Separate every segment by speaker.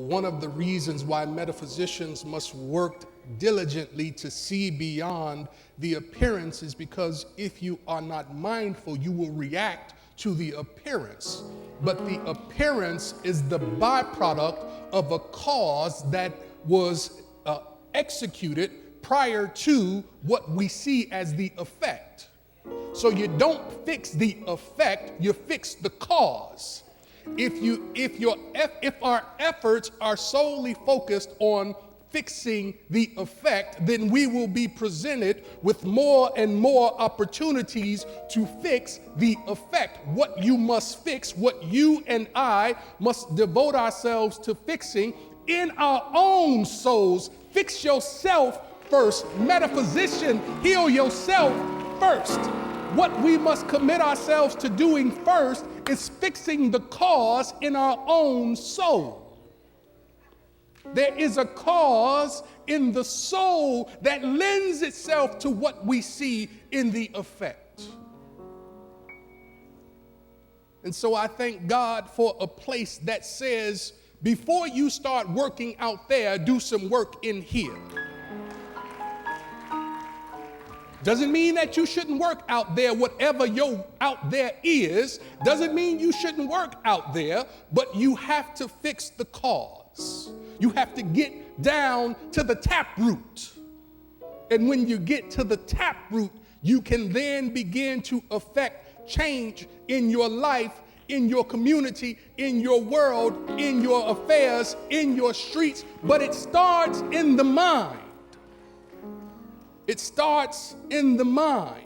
Speaker 1: One of the reasons why metaphysicians must work diligently to see beyond the appearance is because if you are not mindful, you will react to the appearance. But the appearance is the byproduct of a cause that was executed prior to what we see as the effect. So you don't fix the effect, you fix the cause. If our efforts are solely focused on fixing the effect, then we will be presented with more and more opportunities to fix the effect. What you must fix, what you and I must devote ourselves to fixing in our own souls. Fix yourself first. Metaphysician, heal yourself first. What we must commit ourselves to doing first is fixing the cause in our own soul. There is a cause in the soul that lends itself to what we see in the effect. And so I thank God for a place that says, before you start working out there, do some work in here. Doesn't mean that you shouldn't work out there, whatever your out there is. Doesn't mean you shouldn't work out there, but you have to fix the cause. You have to get down to the tap root. And when you get to the tap root, you can then begin to affect change in your life, in your community, in your world, in your affairs, in your streets. But it starts in the mind. It starts in the mind.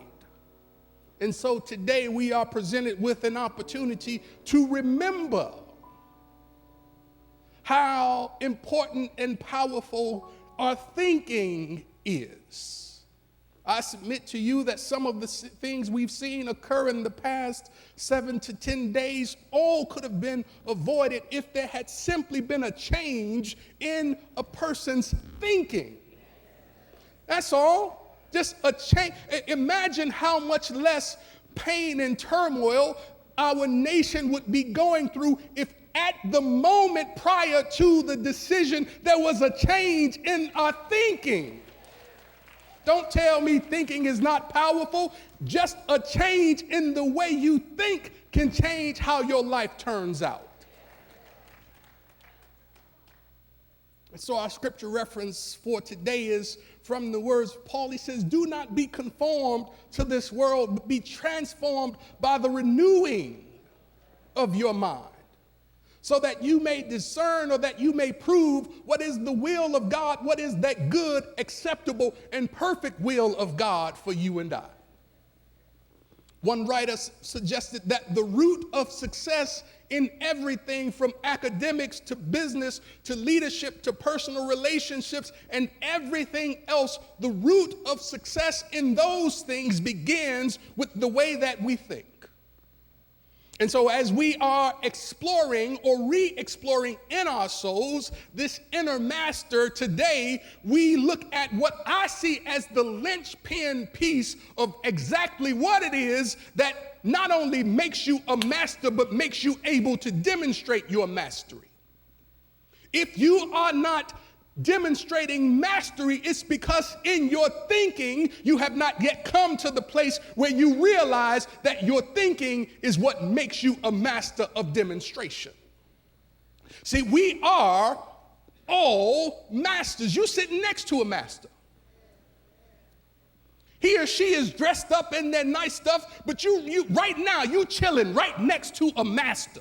Speaker 1: And so today we are presented with an opportunity to remember how important and powerful our thinking is. I submit to you that some of the things we've seen occur in the past 7 to 10 days all could have been avoided if there had simply been a change in a person's thinking. That's all. Just a change. Imagine how much less pain and turmoil our nation would be going through if at the moment prior to the decision there was a change in our thinking. Don't tell me thinking is not powerful. Just a change in the way you think can change how your life turns out. So our scripture reference for today is from the words of Paul. He says, do not be conformed to this world, but be transformed by the renewing of your mind, so that you may discern, or that you may prove what is the will of God, what is that good, acceptable, and perfect will of God for you and I. One writer suggested that the root of success in everything from academics to business to leadership to personal relationships and everything else, the root of success in those things begins with the way that we think. And so as we are exploring or re-exploring in our souls this inner master today, we look at what I see as the linchpin piece of exactly what it is that not only makes you a master, but makes you able to demonstrate your mastery. If you are not demonstrating mastery, it's because in your thinking, you have not yet come to the place where you realize that your thinking is what makes you a master of demonstration. See, we are all masters. You're sitting next to a master. He or she is dressed up in their nice stuff, but you right now, you chilling right next to a master.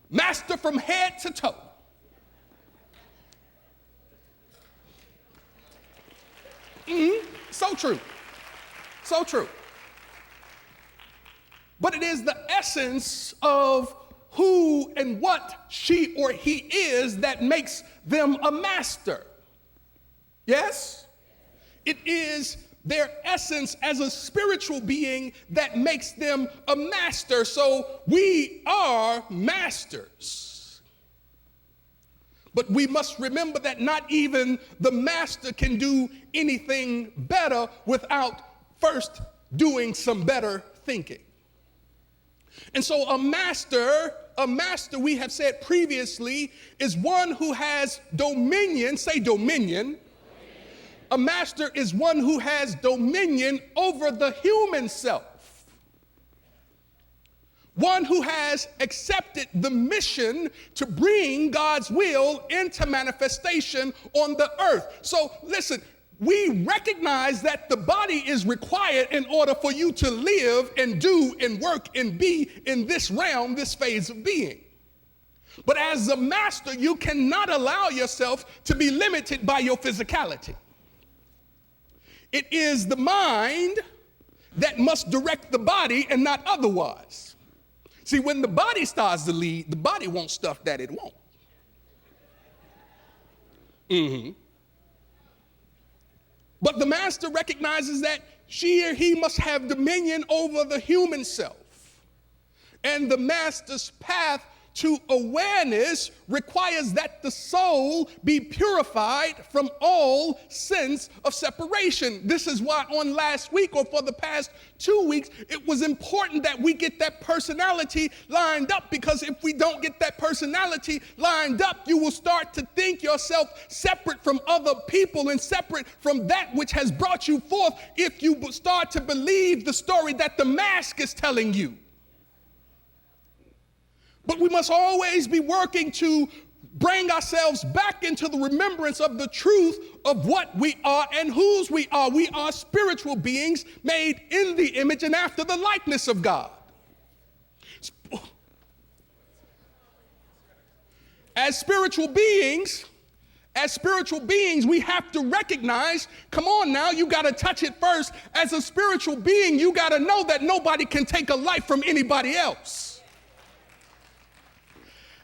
Speaker 1: Master from head to toe. So true. So true. But it is the essence of who and what she or he is that makes them a master. Yes? It is their essence as a spiritual being that makes them a master. So we are masters. But we must remember that not even the master can do anything better without first doing some better thinking. And so a master, we have said previously, is one who has dominion. Say dominion. A master is one who has dominion over the human self. One who has accepted the mission to bring God's will into manifestation on the earth. So listen, we recognize that the body is required in order for you to live and do and work and be in this realm, this phase of being. But as a master, you cannot allow yourself to be limited by your physicality. It is the mind that must direct the body and not otherwise. See, when the body starts to lead, the body wants stuff that it won't. But the master recognizes that she or he must have dominion over the human self. And the master's path to awareness requires that the soul be purified from all sense of separation. This is why on last week or for the past 2 weeks, it was important that we get that personality lined up, because if we don't get that personality lined up, you will start to think yourself separate from other people and separate from that which has brought you forth if you start to believe the story that the mask is telling you. But we must always be working to bring ourselves back into the remembrance of the truth of what we are and whose we are. We are spiritual beings made in the image and after the likeness of God. As spiritual beings, we have to recognize, come on now, you got to touch it first. As a spiritual being, you got to know that nobody can take a life from anybody else.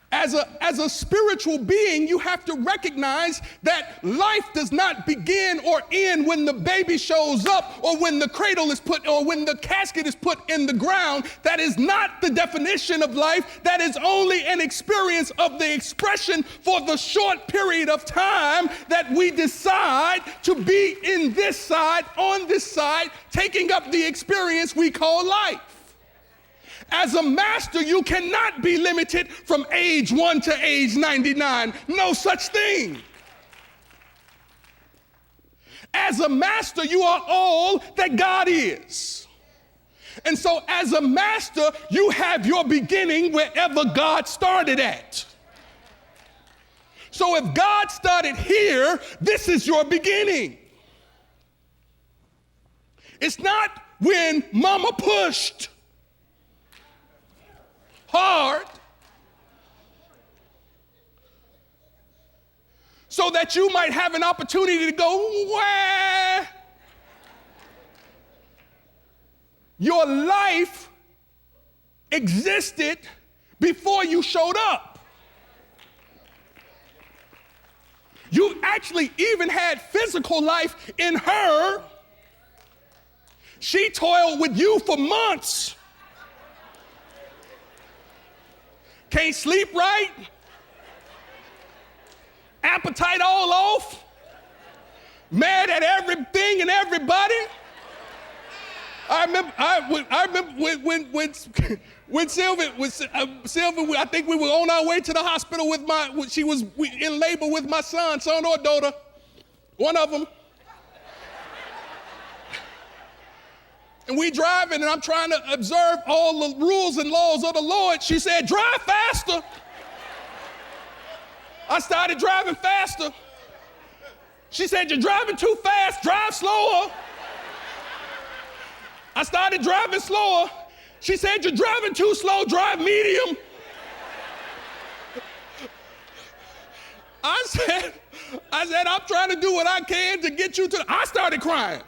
Speaker 1: As a spiritual being, you have to recognize that life does not begin or end when the baby shows up or when the cradle is put or when the casket is put in the ground. That is not the definition of life. That is only an experience of the expression for the short period of time that we decide to be in this side, on this side, taking up the experience we call life. As a master, you cannot be limited from age 1 to age 99. No such thing. As a master, you are all that God is. And so as a master, you have your beginning wherever God started at. So if God started here, this is your beginning. It's not when mama pushed hard so that you might have an opportunity to go, where? Your life existed before you showed up. You actually even had physical life in her. She toiled with you for months. Can't sleep right, appetite all off, mad at everything and everybody. I remember when Sylvia, I think we were on our way to the hospital with she was in labor with my son or daughter, one of them. And we driving, and I'm trying to observe all the rules and laws of the Lord. She said, drive faster. I started driving faster. She said, you're driving too fast, drive slower. I started driving slower. She said, you're driving too slow, drive medium. I said, I'm trying to do what I can to get you to I started crying.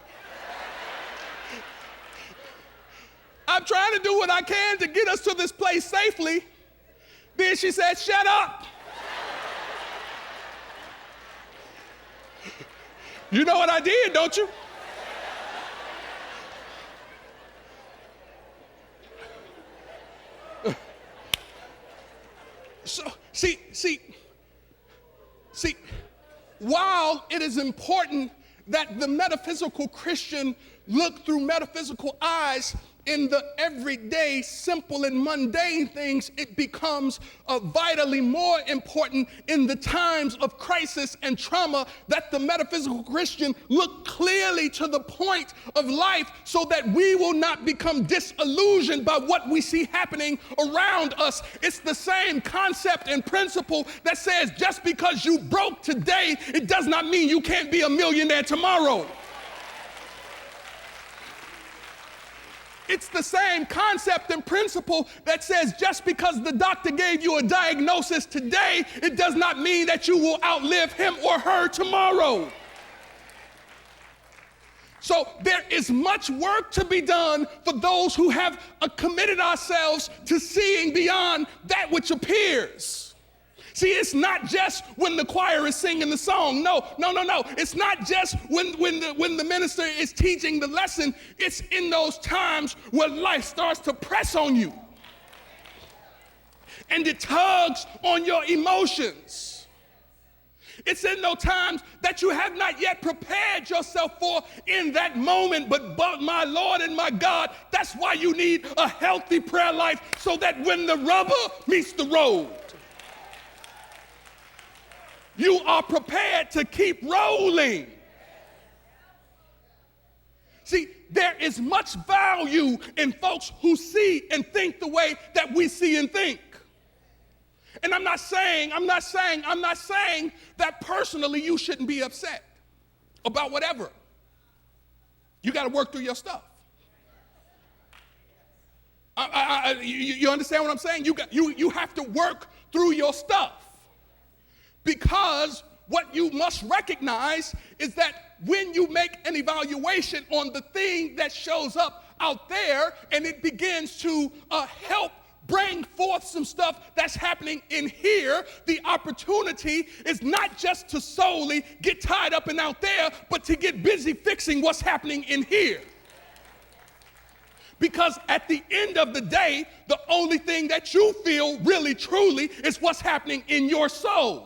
Speaker 1: I'm trying to do what I can to get us to this place safely. Then she said, shut up. You know what I did, don't you? So, see, while it is important that the metaphysical Christian look through metaphysical eyes, in the everyday, simple and mundane things, it becomes vitally more important in the times of crisis and trauma that the metaphysical Christian look clearly to the point of life so that we will not become disillusioned by what we see happening around us. It's the same concept and principle that says just because you broke today, it does not mean you can't be a millionaire tomorrow. It's the same concept and principle that says just because the doctor gave you a diagnosis today, it does not mean that you will outlive him or her tomorrow. So there is much work to be done for those who have committed ourselves to seeing beyond that which appears. See, it's not just when the choir is singing the song. No. It's not just when the minister is teaching the lesson. It's in those times where life starts to press on you. And it tugs on your emotions. It's in those times that you have not yet prepared yourself for in that moment. But my Lord and my God, that's why you need a healthy prayer life, so that when the rubber meets the road, you are prepared to keep rolling. See, there is much value in folks who see and think the way that we see and think. And I'm not saying that personally you shouldn't be upset about whatever. You got to work through your stuff. You understand what I'm saying? You have to work through your stuff. Because what you must recognize is that when you make an evaluation on the thing that shows up out there and it begins to help bring forth some stuff that's happening in here, the opportunity is not just to solely get tied up and out there, but to get busy fixing what's happening in here. Because at the end of the day, the only thing that you feel really truly is what's happening in your soul.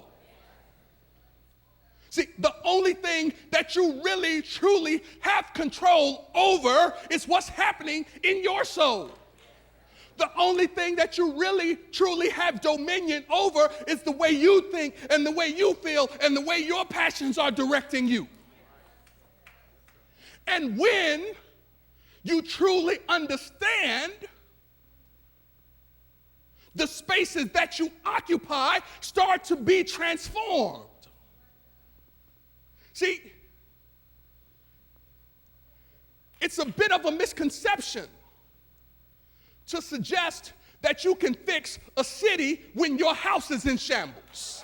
Speaker 1: See, the only thing that you really, truly have control over is what's happening in your soul. The only thing that you really, truly have dominion over is the way you think and the way you feel and the way your passions are directing you. And when you truly understand, the spaces that you occupy start to be transformed. See, it's a bit of a misconception to suggest that you can fix a city when your house is in shambles.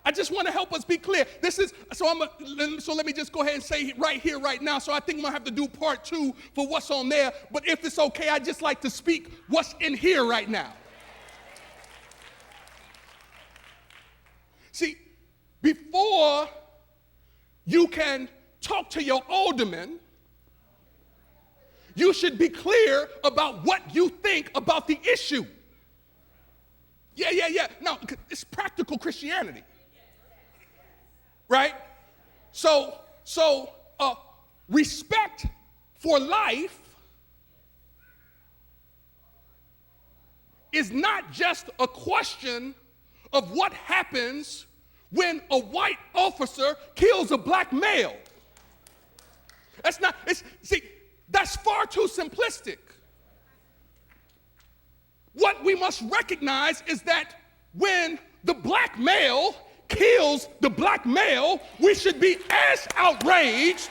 Speaker 1: I just want to help us be clear. So let me just go ahead and say it right here, right now. So I think I'm going to have to do part 2 for what's on there. But if it's okay, I'd just like to speak what's in here right now. See, before you can talk to your alderman, you should be clear about what you think about the issue. Yeah. No, it's practical Christianity. Right? So respect for life is not just a question of what happens when a white officer kills a black male. That's far too simplistic. What we must recognize is that when the black male kills the black male, we should be as outraged.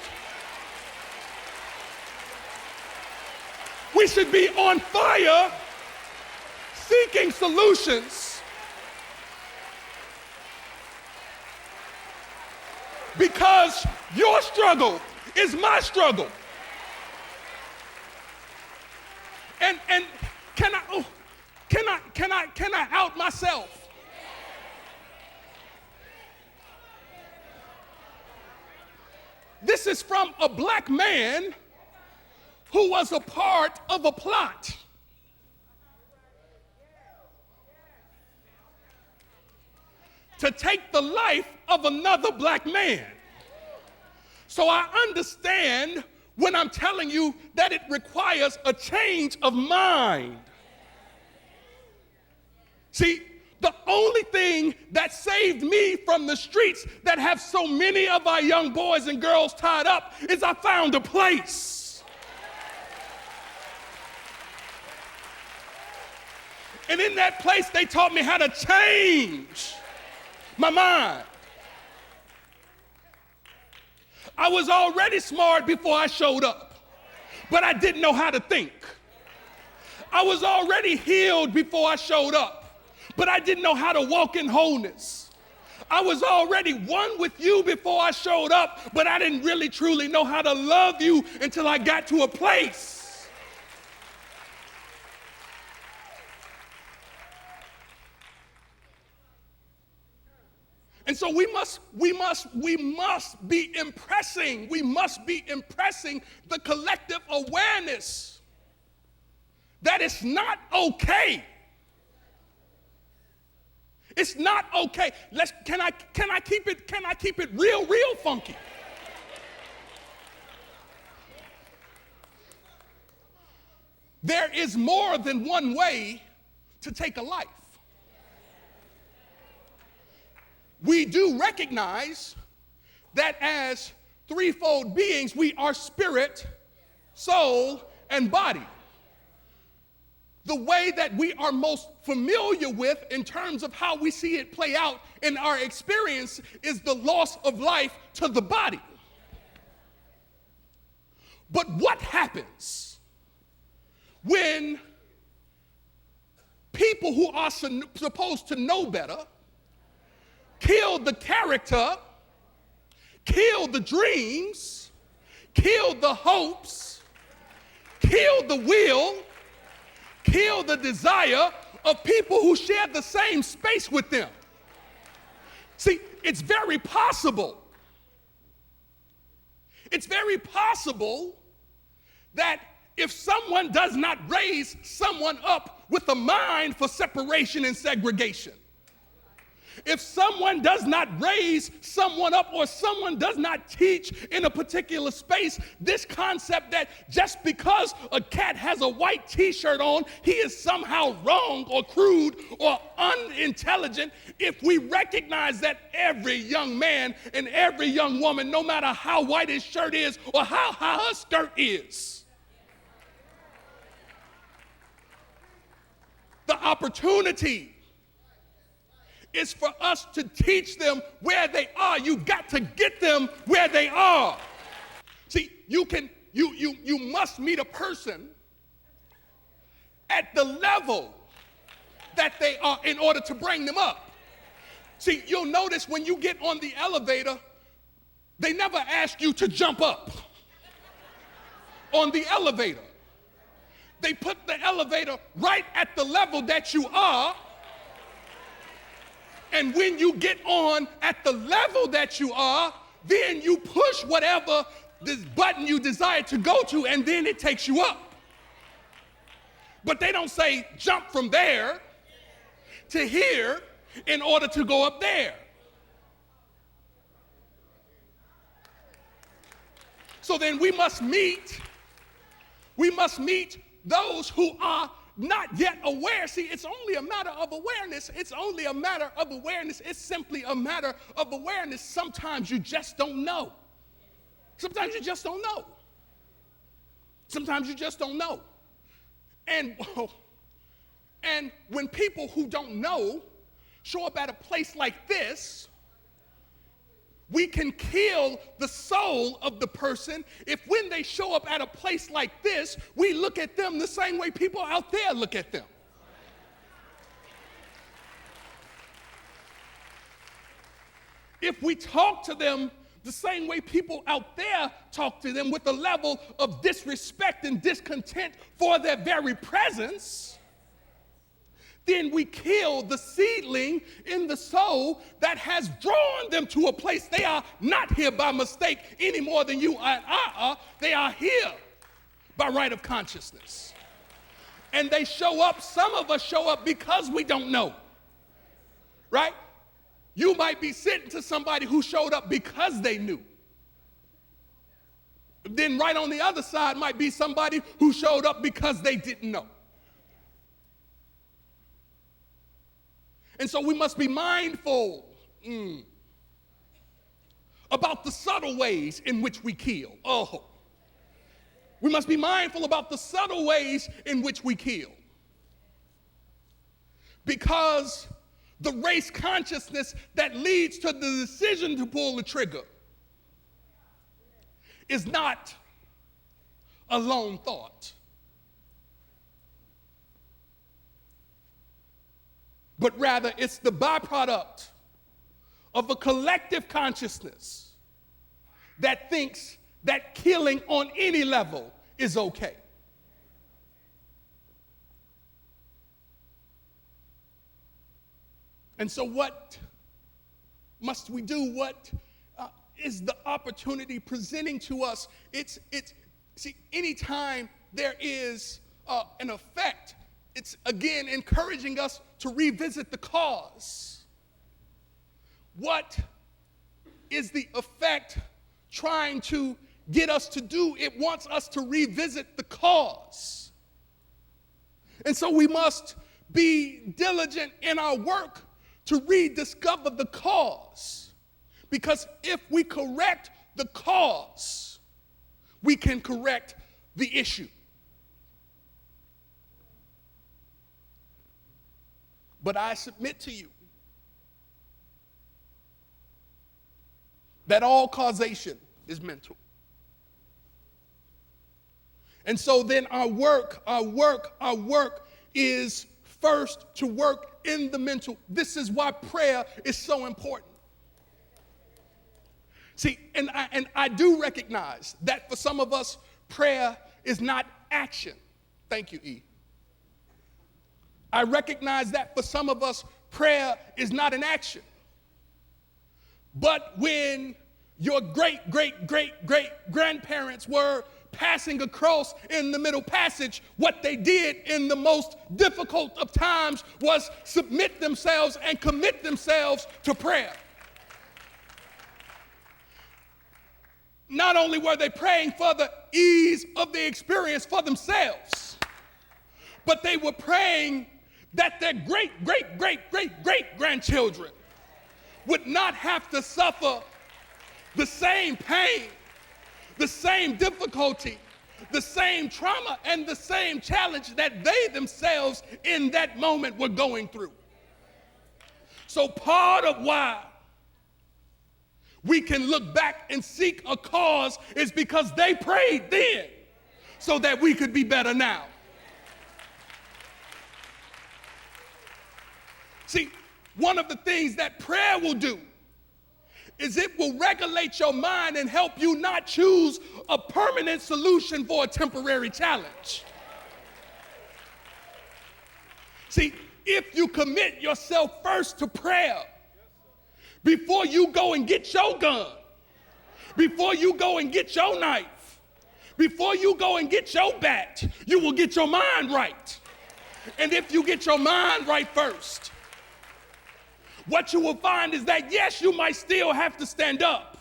Speaker 1: We should be on fire, seeking solutions, because your struggle is my struggle. And can I out myself? This is from a black man who was a part of a plot. to take the life of another black man. So I understand when I'm telling you that it requires a change of mind. See, the only thing that saved me from the streets that have so many of our young boys and girls tied up is I found a place. And in that place, they taught me how to change my mind. I was already smart before I showed up, but I didn't know how to think. I was already healed before I showed up, but I didn't know how to walk in wholeness. I was already one with you before I showed up, but I didn't really truly know how to love you until I got to a place. And so we must be impressing the collective awareness that it's not okay. It's not okay. Can I keep it real funky? There is more than one way to take a life. We do recognize that as threefold beings, we are spirit, soul, and body. The way that we are most familiar with in terms of how we see it play out in our experience is the loss of life to the body. But what happens when people who are supposed to know better kill the character, kill the dreams, kill the hopes, kill the will, kill the desire of people who share the same space with them? See, it's very possible. It's very possible that if someone does not raise someone up with a mind for separation and segregation, if someone does not raise someone up or someone does not teach in a particular space this concept that just because a cat has a white t-shirt on, he is somehow wrong or crude or unintelligent, if we recognize that every young man and every young woman, no matter how white his shirt is or how high her skirt is, the opportunity is for us to teach them where they are. You've got to get them where they are. See, you must meet a person at the level that they are in order to bring them up. See, you'll notice when you get on the elevator, they never ask you to jump up on the elevator. They put the elevator right at the level that you are. And when you get on at the level that you are, then you push whatever this button you desire to go to, and then it takes you up. But they don't say jump from there to here in order to go up there. So then we must meet those who are not yet aware. See, it's only a matter of awareness. It's only a matter of awareness. It's simply a matter of awareness. Sometimes you just don't know. Sometimes you just don't know. Sometimes you just don't know. And when people who don't know show up at a place like this, we can kill the soul of the person if when they show up at a place like this, we look at them the same way people out there look at them. If we talk to them the same way people out there talk to them, with a level of disrespect and discontent for their very presence, then we kill the seedling in the soul that has drawn them to a place. They are not here by mistake any more than you and I are. They are here by right of consciousness. And they show up, some of us show up because we don't know, right? You might be sitting to somebody who showed up because they knew. Then right on the other side might be somebody who showed up because they didn't know. And so we must be mindful about the subtle ways in which we kill. Oh, we must be mindful about the subtle ways in which we kill. Because the race consciousness that leads to the decision to pull the trigger is not a lone thought, but rather it's the byproduct of a collective consciousness that thinks that killing on any level is okay. And so what must we do? What is the opportunity presenting to us? See, anytime there is an effect, it's again encouraging us to revisit the cause. What is the effect trying to get us to do? It wants us to revisit the cause. And so we must be diligent in our work to rediscover the cause. Because if we correct the cause, we can correct the issue. But I submit to you that all causation is mental. And so then our work is first to work in the mental. This is why prayer is so important. See, and I do recognize that for some of us, prayer is not action. Thank you, E. I recognize that for some of us, prayer is not an action. But when your great-great-great-great-grandparents were passing across in the Middle Passage, what they did in the most difficult of times was submit themselves and commit themselves to prayer. Not only were they praying for the ease of the experience for themselves, but they were praying that their great-great-great-great-great-grandchildren would not have to suffer the same pain, the same difficulty, the same trauma, and the same challenge that they themselves in that moment were going through. So part of why we can look back and seek a cause is because they prayed then so that we could be better now. See, one of the things that prayer will do is it will regulate your mind and help you not choose a permanent solution for a temporary challenge. See, if you commit yourself first to prayer, before you go and get your gun, before you go and get your knife, before you go and get your bat, you will get your mind right. And if you get your mind right first, what you will find is that, yes, you might still have to stand up,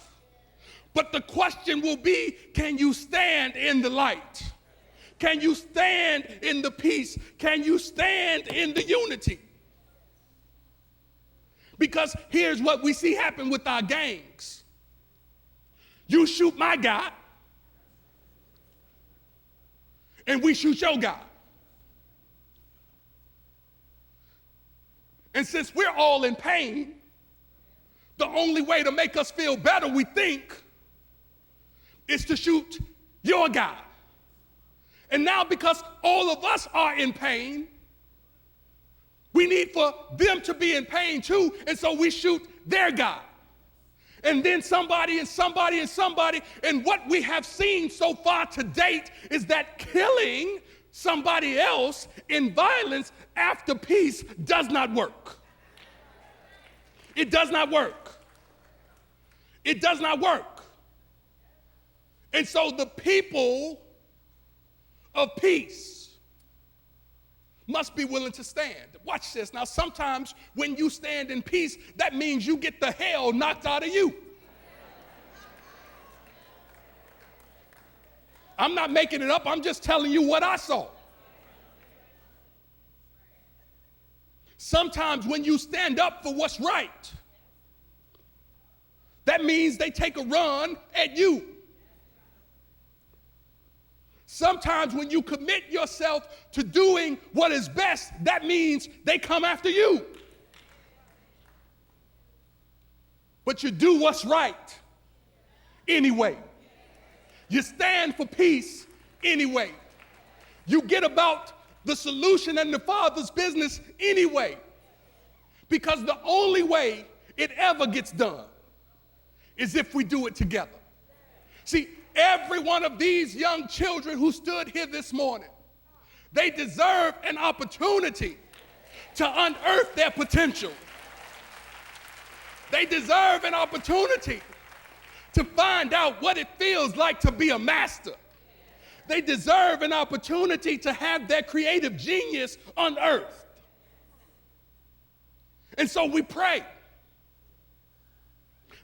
Speaker 1: but the question will be, can you stand in the light? Can you stand in the peace? Can you stand in the unity? Because here's what we see happen with our gangs. You shoot my guy, and we shoot your guy. And since we're all in pain, the only way to make us feel better, we think, is to shoot your guy. And now because all of us are in pain, we need for them to be in pain too, and so we shoot their guy. And then somebody and somebody and somebody, and what we have seen so far to date is that killing somebody else in violence after peace does not work. It does not work. It does not work. And so the people of peace, must be willing to stand. Watch this. Now, sometimes when you stand in peace, that means you get the hell knocked out of you. I'm not making it up. I'm just telling you what I saw. Sometimes when you stand up for what's right, that means they take a run at you. Sometimes when you commit yourself to doing what is best, that means they come after you. But you do what's right anyway. You stand for peace anyway. You get about the solution and the Father's business anyway. Because the only way it ever gets done is if we do it together. See, every one of these young children who stood here this morning, they deserve an opportunity to unearth their potential. They deserve an opportunity to find out what it feels like to be a master. They deserve an opportunity to have their creative genius unearthed. And so we pray,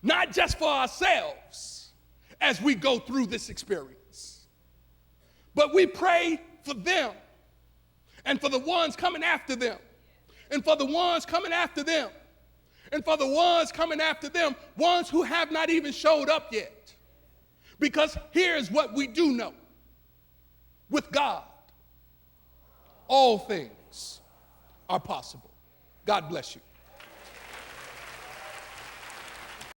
Speaker 1: not just for ourselves as we go through this experience, but we pray for them and for the ones coming after them and for the ones coming after them and for the ones coming after them, ones who have not even showed up yet. Because here's what we do know. With God, all things are possible. God bless you.